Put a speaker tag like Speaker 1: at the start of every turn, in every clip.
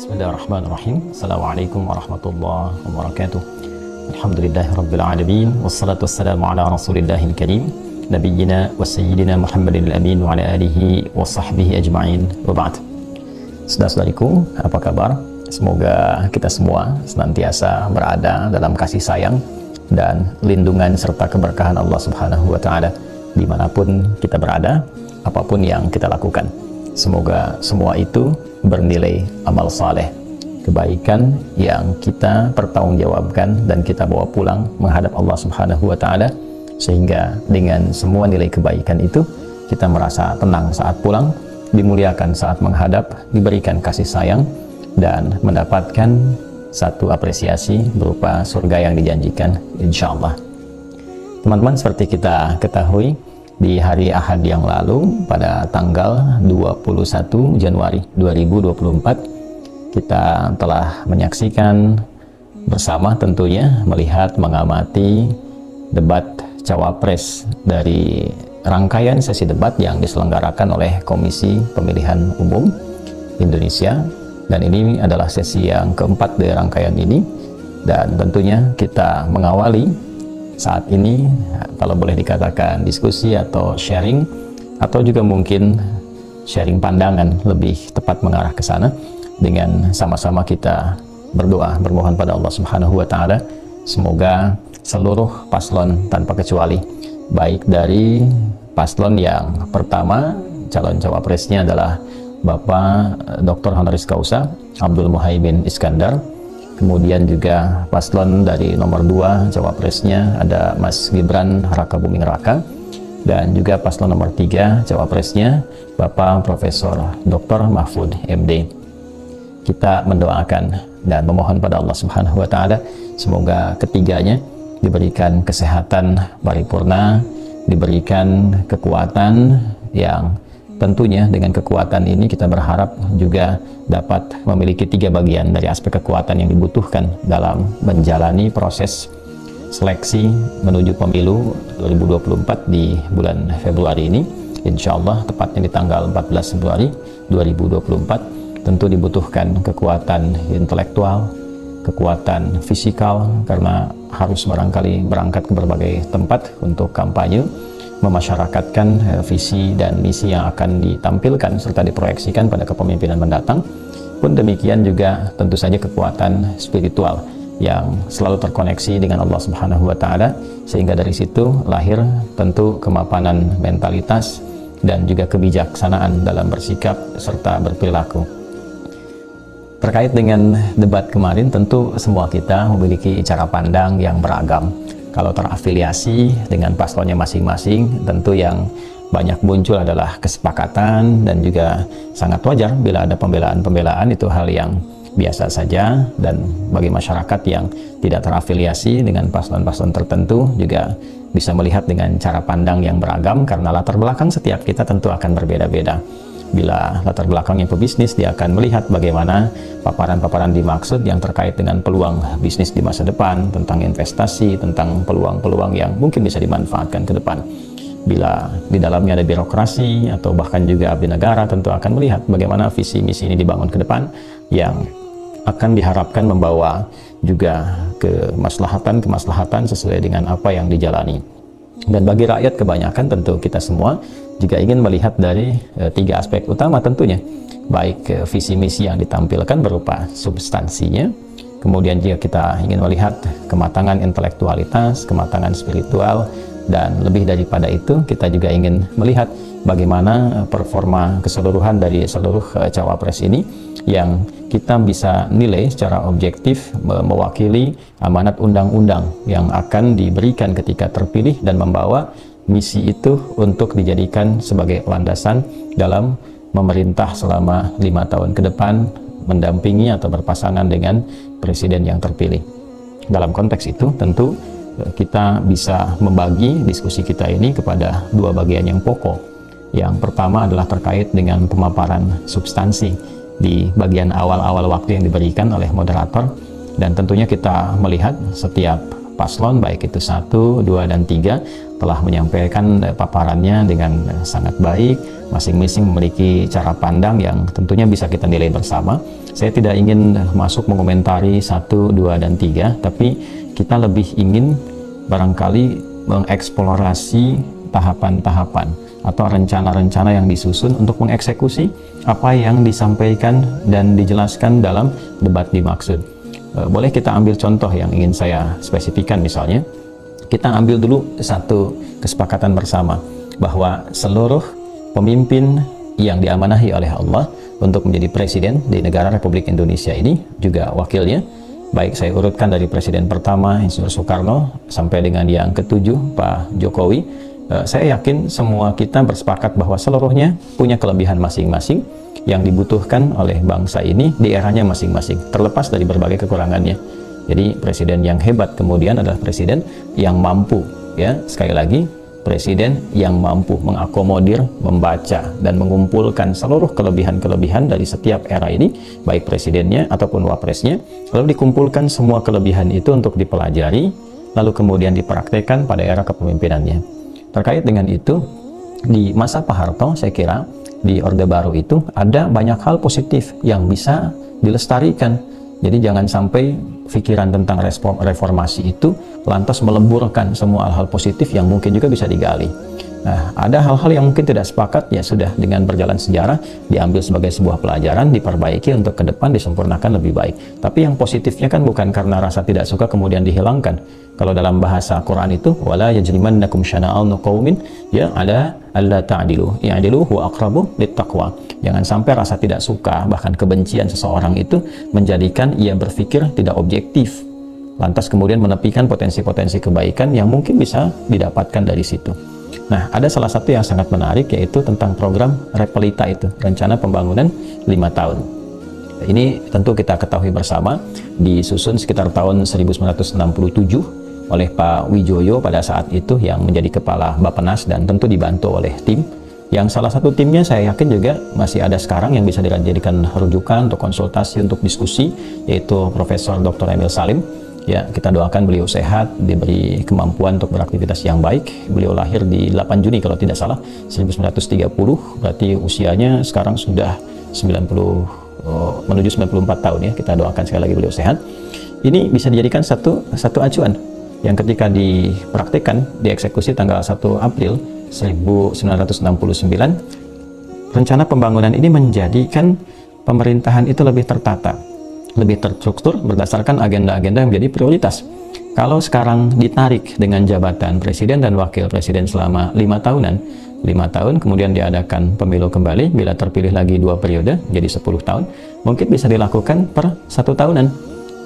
Speaker 1: Bismillahirrahmanirrahim. Assalamualaikum warahmatullahi wabarakatuh. Alhamdulillahirrabbilalamin. Wassalatu wassalamu ala rasulillahil karim Nabiyyina wa sayyidina Muhammadin al-amin wa ala alihi wa sahbihi ajma'in wa ba'd. Saudara-saudariku, apa kabar? Semoga kita semua senantiasa berada dalam kasih sayang dan lindungan serta keberkahan Allah Subhanahu wa Ta'ala dimanapun kita berada, apapun yang kita lakukan. Semoga semua itu bernilai amal saleh, kebaikan yang kita pertanggungjawabkan dan kita bawa pulang menghadap Allah Subhanahu wa Ta'ala, sehingga dengan semua nilai kebaikan itu kita merasa tenang saat pulang, dimuliakan saat menghadap, diberikan kasih sayang, dan mendapatkan satu apresiasi berupa surga yang dijanjikan insya Allah. Teman-teman, seperti kita ketahui, di hari Ahad yang lalu pada tanggal 21 Januari 2024 kita telah menyaksikan bersama tentunya melihat mengamati debat Cawapres dari rangkaian sesi debat yang diselenggarakan oleh Komisi Pemilihan Umum Indonesia, dan ini adalah sesi yang keempat dari rangkaian ini, dan tentunya kita mengawali saat ini, kalau boleh dikatakan diskusi atau sharing, atau juga mungkin sharing pandangan, lebih tepat mengarah ke sana, dengan sama-sama kita berdoa, bermohon pada Allah Subhanahu wa Ta'ala, semoga seluruh paslon tanpa kecuali, baik dari paslon yang pertama, calon cawapresnya adalah Bapak Dr. Honoris Causa Abdul Muhaimin Iskandar, kemudian juga paslon dari nomor 2 cawapresnya ada Mas Gibran Raka Buming Raka, dan juga paslon nomor 3 cawapresnya Bapak Profesor Dr. Mahfud MD. Kita mendoakan dan memohon pada Allah Subhanahu wa Ta'ala semoga ketiganya diberikan kesehatan paripurna, diberikan kekuatan yang tentunya dengan kekuatan ini kita berharap juga dapat memiliki 3 bagian dari aspek kekuatan yang dibutuhkan dalam menjalani proses seleksi menuju pemilu 2024 di bulan Februari ini. Insya Allah tepatnya di tanggal 14 Februari 2024 tentu dibutuhkan kekuatan intelektual, kekuatan fisikal, karena harus barangkali berangkat ke berbagai tempat untuk kampanye, memasyarakatkan visi dan misi yang akan ditampilkan serta diproyeksikan pada kepemimpinan mendatang. Pun demikian juga tentu saja kekuatan spiritual yang selalu terkoneksi dengan Allah Subhanahu wa Ta'ala, sehingga dari situ lahir tentu kemapanan mentalitas dan juga kebijaksanaan dalam bersikap serta berperilaku. Terkait dengan debat kemarin, tentu semua kita memiliki cara pandang yang beragam. Kalau terafiliasi dengan paslonnya masing-masing, tentu yang banyak muncul adalah kesepakatan, dan juga sangat wajar bila ada pembelaan-pembelaan, itu hal yang biasa saja. Dan bagi masyarakat yang tidak terafiliasi dengan paslon-paslon tertentu juga bisa melihat dengan cara pandang yang beragam, karena latar belakang setiap kita tentu akan berbeda-beda. Bila latar belakangnya pebisnis, dia akan melihat bagaimana paparan-paparan dimaksud yang terkait dengan peluang bisnis di masa depan, tentang investasi, tentang peluang-peluang yang mungkin bisa dimanfaatkan ke depan. Bila di dalamnya ada birokrasi atau bahkan juga abdi negara, tentu akan melihat bagaimana visi misi ini dibangun ke depan yang akan diharapkan membawa juga kemaslahatan sesuai dengan apa yang dijalani. Dan bagi rakyat kebanyakan, tentu kita semua juga ingin melihat dari 3 aspek utama tentunya, baik visi misi yang ditampilkan berupa substansinya, kemudian juga kita ingin melihat kematangan intelektualitas, kematangan spiritual, dan lebih daripada itu kita juga ingin melihat bagaimana performa keseluruhan dari seluruh cawapres ini yang kita bisa nilai secara objektif mewakili amanat undang-undang yang akan diberikan ketika terpilih, dan membawa misi itu untuk dijadikan sebagai landasan dalam memerintah selama 5 tahun ke depan, mendampingi atau berpasangan dengan presiden yang terpilih. Dalam konteks itu tentu kita bisa membagi diskusi kita ini kepada 2 bagian yang pokok. Yang pertama adalah terkait dengan pemaparan substansi di bagian awal-awal waktu yang diberikan oleh moderator, dan tentunya kita melihat setiap paslon baik itu 1, 2, dan 3 telah menyampaikan paparannya dengan sangat baik. Masing-masing memiliki cara pandang yang tentunya bisa kita nilai bersama. Saya tidak ingin masuk mengomentari 1, 2, dan 3, tapi kita lebih ingin barangkali mengeksplorasi tahapan-tahapan atau rencana-rencana yang disusun untuk mengeksekusi apa yang disampaikan dan dijelaskan dalam debat dimaksud. Boleh kita ambil contoh yang ingin saya spesifikkan. Misalnya kita ambil dulu satu kesepakatan bersama bahwa seluruh pemimpin yang diamanahi oleh Allah untuk menjadi presiden di negara Republik Indonesia ini, juga wakilnya, baik saya urutkan dari presiden pertama Insinyur Soekarno sampai dengan yang ketujuh Pak Jokowi, saya yakin semua kita bersepakat bahwa seluruhnya punya kelebihan masing-masing yang dibutuhkan oleh bangsa ini di eranya masing-masing, terlepas dari berbagai kekurangannya. Jadi presiden yang hebat kemudian adalah presiden yang mampu, ya, sekali lagi, presiden yang mampu mengakomodir, membaca, dan mengumpulkan seluruh kelebihan-kelebihan dari setiap era ini, baik presidennya ataupun wapresnya, lalu dikumpulkan semua kelebihan itu untuk dipelajari, lalu kemudian dipraktekkan pada era kepemimpinannya. Terkait dengan itu, di masa Pak Harto, saya kira di Orde Baru itu ada banyak hal positif yang bisa dilestarikan. Jadi jangan sampai pikiran tentang reformasi itu lantas meleburkan semua hal-hal positif yang mungkin juga bisa digali. Nah, ada hal-hal yang mungkin tidak sepakat, ya sudah, dengan berjalan sejarah diambil sebagai sebuah pelajaran, diperbaiki untuk ke depan disempurnakan lebih baik. Tapi yang positifnya kan bukan karena rasa tidak suka kemudian dihilangkan. Kalau dalam bahasa Quran itu, wala yajrimannakum syana'anu qaumin ya ala alla ta'dilu i'dilu huwa aqrabu littaqwa. Jangan sampai rasa tidak suka, bahkan kebencian seseorang itu menjadikan ia berpikir tidak objektif, lantas kemudian menepikan potensi-potensi kebaikan yang mungkin bisa didapatkan dari situ. Nah, ada salah satu yang sangat menarik, yaitu tentang program Repelita itu, rencana pembangunan 5 tahun. Ini tentu kita ketahui bersama, disusun sekitar tahun 1967 oleh Pak Wijoyo pada saat itu yang menjadi kepala Bappenas, dan tentu dibantu oleh tim yang salah satu timnya saya yakin juga masih ada sekarang yang bisa dijadikan rujukan untuk konsultasi, untuk diskusi, yaitu Profesor Dr. Emil Salim. Ya, kita doakan beliau sehat, diberi kemampuan untuk beraktivitas yang baik. Beliau lahir di 8 Juni kalau tidak salah 1930, berarti usianya sekarang sudah 90 menuju 94 tahun ya. Kita doakan sekali lagi beliau sehat. Ini bisa dijadikan satu acuan yang ketika dipraktikkan, dieksekusi tanggal 1 April 1969, rencana pembangunan ini menjadikan pemerintahan itu lebih tertata, lebih terstruktur berdasarkan agenda-agenda yang menjadi prioritas. Kalau sekarang ditarik dengan jabatan presiden dan wakil presiden selama 5 tahunan, 5 tahun, kemudian diadakan pemilu kembali, bila terpilih lagi 2 periode, jadi 10 tahun, mungkin bisa dilakukan per 1 tahunan.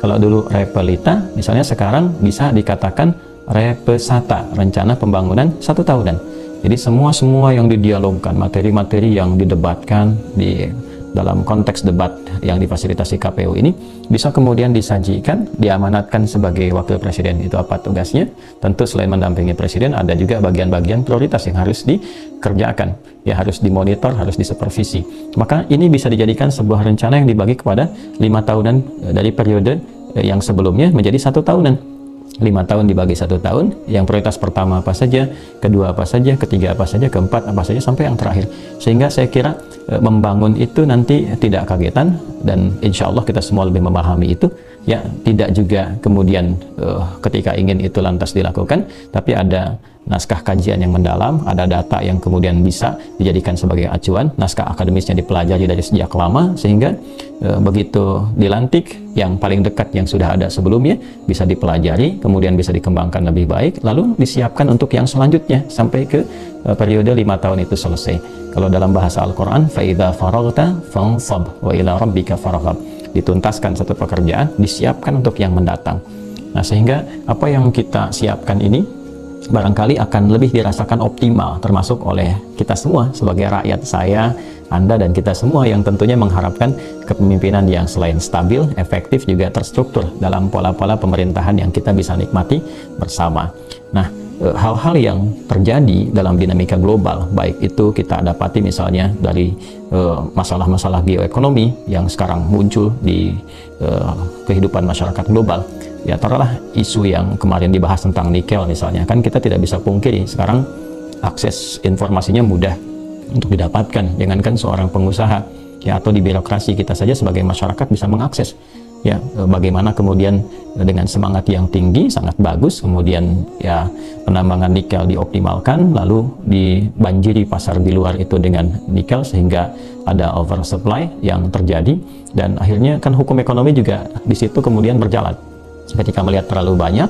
Speaker 1: Kalau dulu Repelita, misalnya sekarang bisa dikatakan Repesata, rencana pembangunan 1 tahunan. Jadi semua yang didialogkan, materi-materi yang didebatkan di dalam konteks debat yang difasilitasi KPU ini bisa kemudian disajikan, diamanatkan sebagai wakil presiden. Itu apa tugasnya? Tentu selain mendampingi presiden, ada juga bagian-bagian prioritas yang harus dikerjakan, ya, harus dimonitor, harus disupervisi. Maka ini bisa dijadikan sebuah rencana yang dibagi kepada 5 tahunan dari periode yang sebelumnya menjadi 1 tahunan. 5 tahun dibagi 1 tahun, yang prioritas pertama apa saja, kedua apa saja, ketiga apa saja, keempat apa saja, sampai yang terakhir. Sehingga saya kira membangun itu nanti tidak kagetan, dan insya Allah kita semua lebih memahami itu, ya, tidak juga kemudian ketika ingin itu lantas dilakukan, tapi ada naskah kajian yang mendalam, ada data yang kemudian bisa dijadikan sebagai acuan, naskah akademisnya dipelajari dari sejak lama, sehingga begitu dilantik, yang paling dekat yang sudah ada sebelumnya bisa dipelajari, kemudian bisa dikembangkan lebih baik, lalu disiapkan untuk yang selanjutnya sampai ke periode 5 tahun itu selesai. Kalau dalam bahasa Al-Quran, فَإِذَا فَرَغْتَ فَانْصَبْ وَإِلَى رَبِّكَ فَرْغَبْ, dituntaskan satu pekerjaan, disiapkan untuk yang mendatang. Nah, sehingga apa yang kita siapkan ini barangkali akan lebih dirasakan optimal, termasuk oleh kita semua sebagai rakyat, saya, Anda, dan kita semua yang tentunya mengharapkan kepemimpinan yang selain stabil, efektif, juga terstruktur dalam pola-pola pemerintahan yang kita bisa nikmati bersama. Nah, hal-hal yang terjadi dalam dinamika global, baik itu kita dapati misalnya dari masalah-masalah bioekonomi yang sekarang muncul di kehidupan masyarakat global, Ya taruhlah isu yang kemarin dibahas tentang nikel misalnya, kan kita tidak bisa pungkiri sekarang akses informasinya mudah untuk didapatkan. Jangankan seorang pengusaha ya, atau di birokrasi, kita saja sebagai masyarakat bisa mengakses ya, bagaimana kemudian dengan semangat yang tinggi sangat bagus kemudian ya penambangan nikel dioptimalkan, lalu dibanjiri pasar di luar itu dengan nikel sehingga ada oversupply yang terjadi, dan akhirnya kan hukum ekonomi juga di situ kemudian berjalan. Ketika melihat terlalu banyak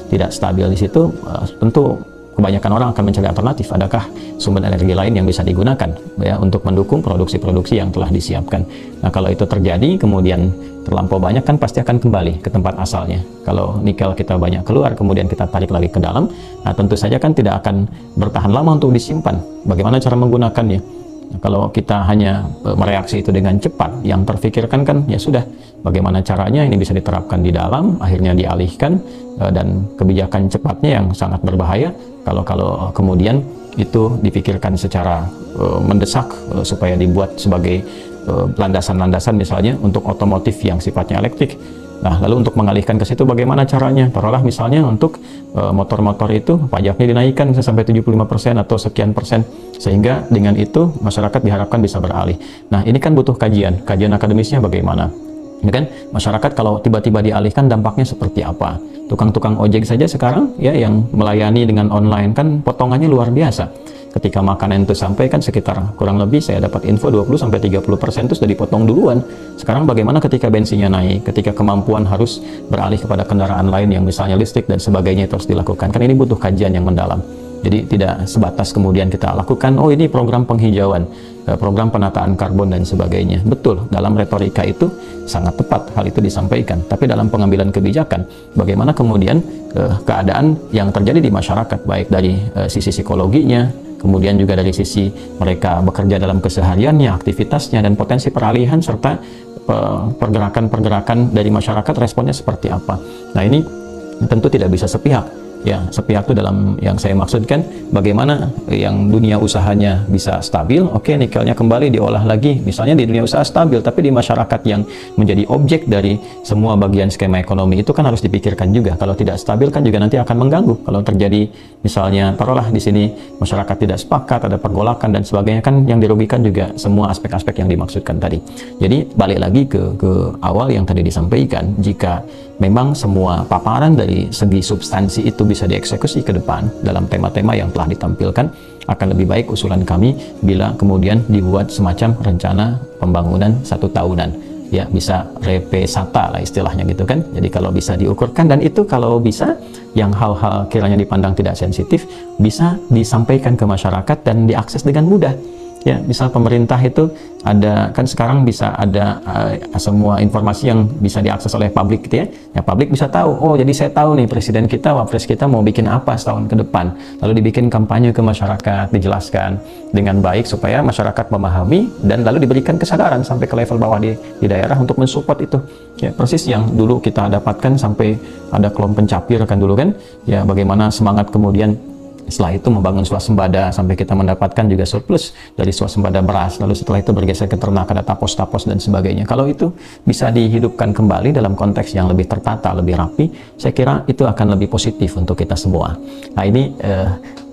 Speaker 1: tidak stabil di situ, tentu kebanyakan orang akan mencari alternatif. Adakah sumber energi lain yang bisa digunakan ya untuk mendukung produksi-produksi yang telah disiapkan? Nah, kalau itu terjadi kemudian terlampau banyak, kan pasti akan kembali ke tempat asalnya. Kalau nikel kita banyak keluar kemudian kita tarik lagi ke dalam, nah tentu saja kan tidak akan bertahan lama untuk disimpan. Bagaimana cara menggunakannya? Nah, kalau kita hanya mereaksi itu dengan cepat, yang terfikirkan kan ya sudah, bagaimana caranya ini bisa diterapkan di dalam, akhirnya dialihkan, dan kebijakan cepatnya yang sangat berbahaya kalau kemudian itu dipikirkan secara mendesak supaya dibuat sebagai landasan-landasan misalnya untuk otomotif yang sifatnya elektrik. Nah, lalu untuk mengalihkan ke situ bagaimana caranya? Taruhlah misalnya untuk motor-motor itu pajaknya dinaikkan sampai 75% atau sekian persen, sehingga dengan itu masyarakat diharapkan bisa beralih. Nah, ini kan butuh kajian akademisnya bagaimana. Ini kan masyarakat kalau tiba-tiba dialihkan dampaknya seperti apa? Tukang-tukang ojek saja sekarang ya yang melayani dengan online kan potongannya luar biasa. Ketika makanan itu sampai kan sekitar kurang lebih saya dapat info 20-30% itu sudah dipotong duluan. Sekarang bagaimana ketika bensinnya naik, ketika kemampuan harus beralih kepada kendaraan lain yang misalnya listrik dan sebagainya itu harus dilakukan. Kan ini butuh kajian yang mendalam. Jadi tidak sebatas kemudian kita lakukan, oh ini program penghijauan, program penataan karbon dan sebagainya. Betul, dalam retorika itu sangat tepat hal itu disampaikan. Tapi dalam pengambilan kebijakan, bagaimana kemudian keadaan yang terjadi di masyarakat, baik dari sisi psikologinya, kemudian juga dari sisi mereka bekerja dalam kesehariannya, aktivitasnya, dan potensi peralihan serta pergerakan-pergerakan dari masyarakat responnya seperti apa. Nah, ini tentu tidak bisa sepihak. Ya, sepihak itu dalam yang saya maksudkan bagaimana yang dunia usahanya bisa stabil, oke, nikelnya kembali diolah lagi, misalnya di dunia usaha stabil, tapi di masyarakat yang menjadi objek dari semua bagian skema ekonomi itu kan harus dipikirkan juga. Kalau tidak stabil kan juga nanti akan mengganggu. Kalau terjadi misalnya taruhlah di sini masyarakat tidak sepakat, ada pergolakan dan sebagainya, kan yang dirugikan juga semua aspek-aspek yang dimaksudkan tadi. Jadi balik lagi ke awal yang tadi disampaikan, jika memang semua paparan dari segi substansi itu bisa dieksekusi ke depan dalam tema-tema yang telah ditampilkan, akan lebih baik usulan kami bila kemudian dibuat semacam rencana pembangunan 1 tahunan. Ya, bisa repesata lah istilahnya gitu kan. Jadi kalau bisa diukurkan, dan itu kalau bisa yang hal-hal kiranya dipandang tidak sensitif bisa disampaikan ke masyarakat dan diakses dengan mudah. Ya, misal pemerintah itu ada, kan sekarang bisa ada semua informasi yang bisa diakses oleh publik gitu ya. Ya, publik bisa tahu, oh jadi saya tahu nih presiden kita, wapres kita mau bikin apa setahun ke depan. Lalu dibikin kampanye ke masyarakat, dijelaskan dengan baik supaya masyarakat memahami dan lalu diberikan kesadaran sampai ke level bawah di daerah untuk mensupport itu. Ya, persis yang dulu kita dapatkan sampai ada kelompok pencapir kan dulu kan. Ya, bagaimana semangat kemudian setelah itu membangun swasembada sampai kita mendapatkan juga surplus dari swasembada beras, lalu setelah itu bergeser ke ternak, ada tapos-tapos dan sebagainya. Kalau itu bisa dihidupkan kembali dalam konteks yang lebih tertata, lebih rapi, saya kira itu akan lebih positif untuk kita semua. Nah, ini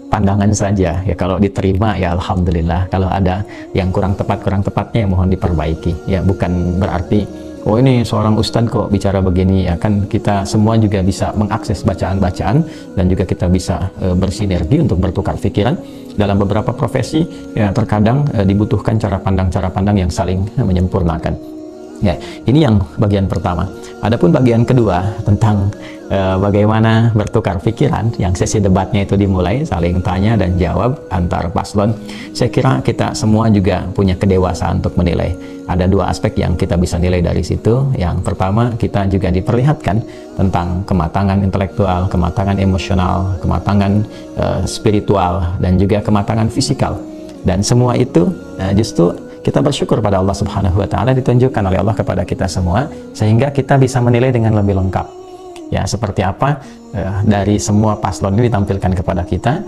Speaker 1: pandangan saja ya, kalau diterima ya alhamdulillah, kalau ada yang kurang tepatnya ya mohon diperbaiki ya, bukan berarti oh ini seorang ustadz kok bicara begini ya, kan kita semua juga bisa mengakses bacaan-bacaan dan juga kita bisa bersinergi untuk bertukar pikiran. Dalam beberapa profesi ya terkadang dibutuhkan cara pandang yang saling menyempurnakan. Ya, ini yang bagian pertama. Adapun bagian kedua tentang bagaimana bertukar pikiran, yang sesi debatnya itu dimulai saling tanya dan jawab antar paslon. Saya kira kita semua juga punya kedewasaan untuk menilai. Ada 2 aspek yang kita bisa nilai dari situ. Yang pertama, kita juga diperlihatkan tentang kematangan intelektual, kematangan emosional, kematangan spiritual, dan juga kematangan fisikal. Dan semua itu justru kita bersyukur pada Allah Subhanahu wa Ta'ala, ditunjukkan oleh Allah kepada kita semua, sehingga kita bisa menilai dengan lebih lengkap. Ya, seperti apa dari semua paslon ini ditampilkan kepada kita,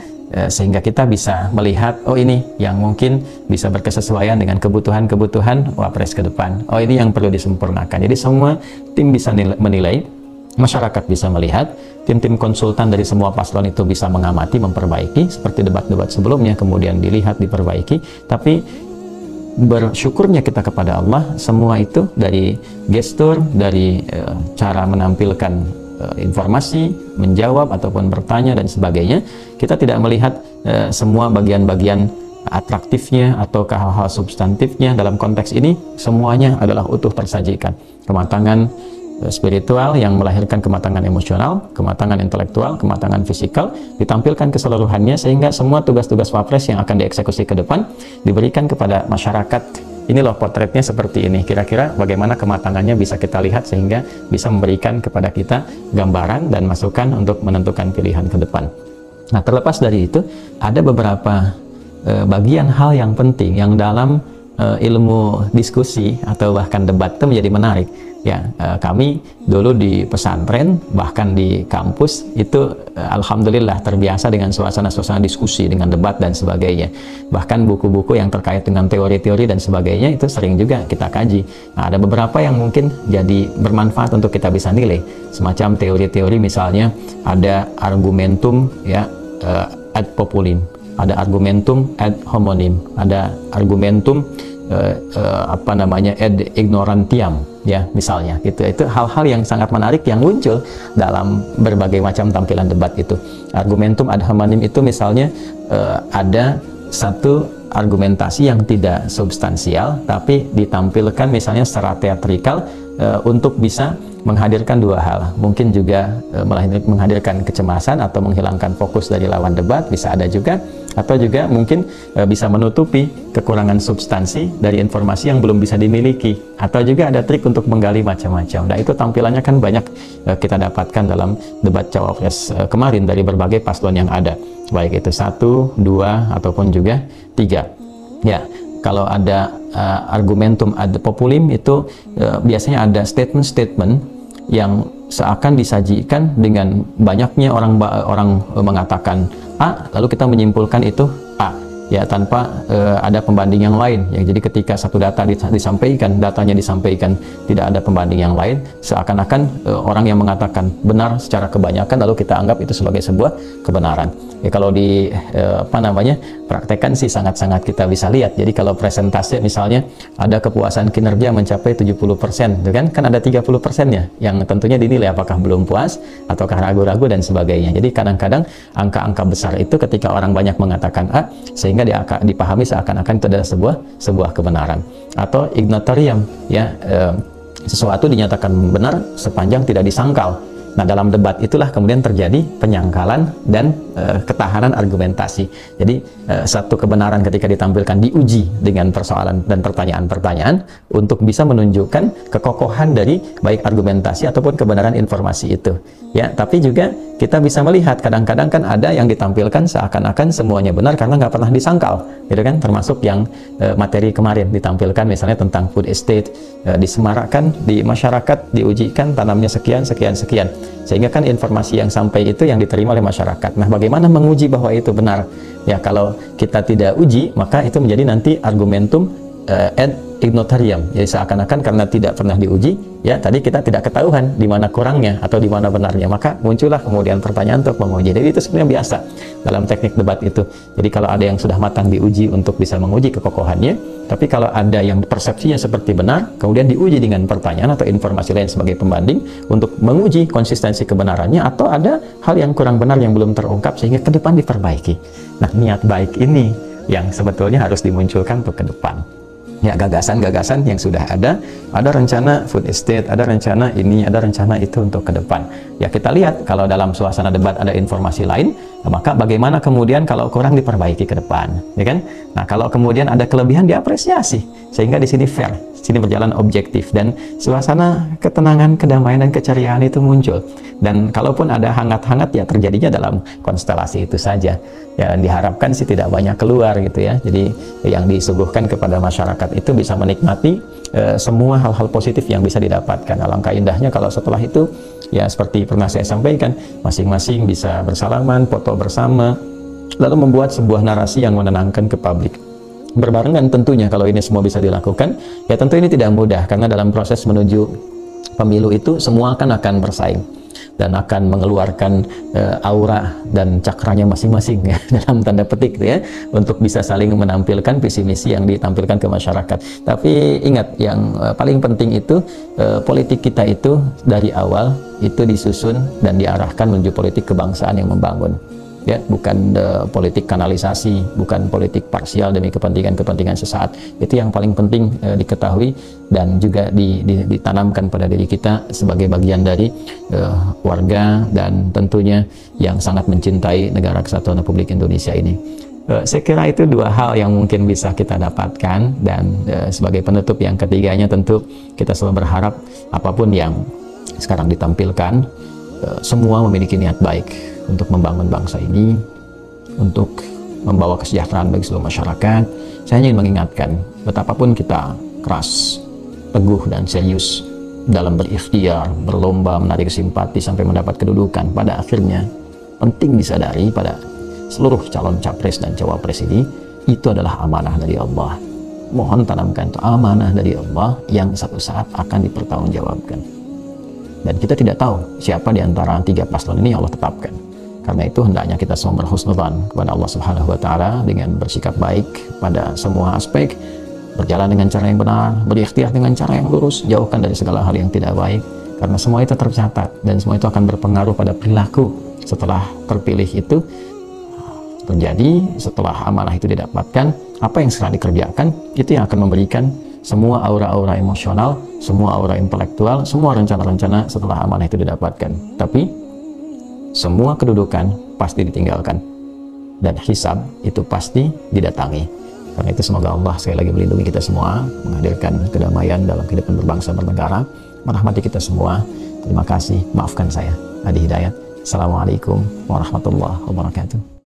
Speaker 1: sehingga kita bisa melihat, oh ini yang mungkin bisa berkesesuaian dengan kebutuhan-kebutuhan wapres ke depan. Oh ini yang perlu disempurnakan. Jadi semua tim bisa menilai masyarakat bisa melihat, tim-tim konsultan dari semua paslon itu bisa mengamati, memperbaiki seperti debat-debat sebelumnya, kemudian dilihat, diperbaiki. Tapi bersyukurnya kita kepada Allah, semua itu dari gestur, dari cara menampilkan informasi, menjawab ataupun bertanya dan sebagainya, kita tidak melihat semua bagian-bagian atraktifnya atau hal-hal substantifnya. Dalam konteks ini semuanya adalah utuh tersajikan. Kematangan spiritual yang melahirkan kematangan emosional, kematangan intelektual, kematangan fisikal ditampilkan keseluruhannya, sehingga semua tugas-tugas Wapres yang akan dieksekusi ke depan diberikan kepada masyarakat. Ini loh potretnya seperti ini, kira-kira bagaimana kematangannya bisa kita lihat sehingga bisa memberikan kepada kita gambaran dan masukan untuk menentukan pilihan ke depan. Nah, terlepas dari itu, ada beberapa bagian hal yang penting yang dalam ilmu diskusi atau bahkan debat itu menjadi menarik. Ya, kami dulu di pesantren, bahkan di kampus itu alhamdulillah terbiasa dengan suasana-suasana diskusi, dengan debat dan sebagainya. Bahkan buku-buku yang terkait dengan teori-teori dan sebagainya itu sering juga kita kaji. Nah, ada beberapa yang mungkin jadi bermanfaat untuk kita bisa nilai. Semacam teori-teori, misalnya ada argumentum ya ad populum, ada argumentum ad homonym, ada argumentum ad ignorantiam, ya misalnya gitu. Itu hal-hal yang sangat menarik yang muncul dalam berbagai macam tampilan debat itu. Argumentum ad homonym itu misalnya ada satu argumentasi yang tidak substansial tapi ditampilkan misalnya secara teatrikal untuk bisa menghadirkan dua hal, mungkin juga menghadirkan kecemasan atau menghilangkan fokus dari lawan debat, bisa ada juga, atau juga mungkin bisa menutupi kekurangan substansi dari informasi yang belum bisa dimiliki, atau juga ada trik untuk menggali macam-macam. Nah, itu tampilannya kan banyak kita dapatkan dalam debat Cawapres kemarin dari berbagai paslon yang ada, baik itu 1, 2, ataupun juga 3. Ya, kalau ada argumentum ad populum itu biasanya ada statement-statement yang seakan disajikan dengan banyaknya orang mengatakan A, lalu kita menyimpulkan itu A, ya tanpa ada pembanding yang lain. Ya, jadi ketika satu datanya disampaikan, tidak ada pembanding yang lain, seakan-akan orang yang mengatakan benar secara kebanyakan, lalu kita anggap itu sebagai sebuah kebenaran. Ya, kalau di praktekkan sih sangat-sangat kita bisa lihat. Jadi kalau presentasi misalnya ada kepuasan kinerja mencapai 70%, kan ada 30%-nya yang tentunya dinilai apakah belum puas ataukah ragu-ragu dan sebagainya. Jadi kadang-kadang angka-angka besar itu ketika orang banyak mengatakan A, sehingga dipahami seakan-akan itu adalah sebuah kebenaran. Atau ignotorium, ya sesuatu dinyatakan benar sepanjang tidak disangkal. Nah, dalam debat itulah kemudian terjadi penyangkalan dan ketahanan argumentasi. Jadi satu kebenaran ketika ditampilkan diuji dengan persoalan dan pertanyaan-pertanyaan untuk bisa menunjukkan kekokohan dari baik argumentasi ataupun kebenaran informasi itu. Ya, tapi juga kita bisa melihat kadang-kadang kan ada yang ditampilkan seakan-akan semuanya benar karena nggak pernah disangkal, gitu kan? Termasuk yang materi kemarin ditampilkan misalnya tentang food estate, disemarakan di masyarakat, diujikan tanamnya sekian, sehingga kan informasi yang sampai itu yang diterima oleh masyarakat. Nah, bagaimana menguji bahwa itu benar? Ya, kalau kita tidak uji, maka itu menjadi nanti argumentum ad ignotorium. Jadi seakan-akan karena tidak pernah diuji, ya tadi kita tidak ketahuan di mana kurangnya atau di mana benarnya, maka muncullah kemudian pertanyaan untuk menguji. Jadi itu sebenarnya biasa dalam teknik debat itu. Jadi kalau ada yang sudah matang diuji untuk bisa menguji kekokohannya, tapi kalau ada yang persepsinya seperti benar, kemudian diuji dengan pertanyaan atau informasi lain sebagai pembanding untuk menguji konsistensi kebenarannya, atau ada hal yang kurang benar yang belum terungkap sehingga ke depan diperbaiki. Nah, niat baik ini yang sebetulnya harus dimunculkan untuk ke depan. Ya, gagasan-gagasan yang sudah ada rencana food estate, ada rencana ini, ada rencana itu untuk ke depan. Ya, kita lihat kalau dalam suasana debat ada informasi lain, maka bagaimana kemudian kalau kurang diperbaiki ke depan, ya kan? Nah, kalau kemudian ada kelebihan diapresiasi, sehingga di sini fair, sini berjalan objektif, dan suasana ketenangan, kedamaian, dan keceriaan itu muncul. Dan kalaupun ada hangat-hangat, ya terjadinya dalam konstelasi itu saja. Ya, diharapkan sih tidak banyak keluar gitu ya. Jadi yang disuguhkan kepada masyarakat itu bisa menikmati semua hal-hal positif yang bisa didapatkan. Alangkah indahnya kalau setelah itu, ya seperti pernah saya sampaikan, masing-masing bisa bersalaman, foto bersama, lalu membuat sebuah narasi yang menenangkan ke publik. Berbarengan tentunya kalau ini semua bisa dilakukan, ya tentu ini tidak mudah, karena dalam proses menuju pemilu itu semua akan bersaing. dan akan mengeluarkan aura dan cakranya masing-masing ya, dalam tanda petik ya, untuk bisa saling menampilkan visi misi yang ditampilkan ke masyarakat. Tapi ingat, yang paling penting itu politik kita itu dari awal itu disusun dan diarahkan menuju politik kebangsaan yang membangun. Ya, bukan politik kanalisasi, bukan politik parsial demi kepentingan-kepentingan sesaat. Itu yang paling penting diketahui dan juga ditanamkan pada diri kita sebagai bagian dari warga dan tentunya yang sangat mencintai Negara Kesatuan Republik Indonesia ini. Saya kira itu dua hal yang mungkin bisa kita dapatkan, dan sebagai penutup yang ketiganya tentu kita selalu berharap apapun yang sekarang ditampilkan, semua memiliki niat baik untuk membangun bangsa ini, untuk membawa kesejahteraan bagi seluruh masyarakat. Saya ingin mengingatkan, betapapun kita keras, teguh dan serius dalam berikhtiar, berlomba menarik simpati sampai mendapat kedudukan, pada akhirnya penting disadari pada seluruh calon capres dan cawapres ini, itu adalah amanah dari Allah. Mohon tanamkan itu, amanah dari Allah yang satu saat akan dipertanggungjawabkan. Dan kita tidak tahu siapa di antara tiga paslon ini yang Allah tetapkan. Karena itu hendaknya kita semua berhusnudzan kepada Allah Subhanahu wa Ta'ala dengan bersikap baik pada semua aspek, berjalan dengan cara yang benar, berikhtiar dengan cara yang lurus, jauhkan dari segala hal yang tidak baik, karena semua itu tercatat dan semua itu akan berpengaruh pada perilaku setelah terpilih itu terjadi. Setelah amanah itu didapatkan, apa yang setelah dikerjakan itu yang akan memberikan semua aura-aura emosional, semua aura intelektual, semua rencana-rencana setelah amanah itu didapatkan. Tapi semua kedudukan pasti ditinggalkan dan hisab itu pasti didatangi. Karena itu semoga Allah sekali lagi melindungi kita semua, menghadirkan kedamaian dalam kehidupan berbangsa bernegara, merahmati kita semua. Terima kasih, maafkan saya, Adi Hidayat. Assalamualaikum warahmatullahi wabarakatuh.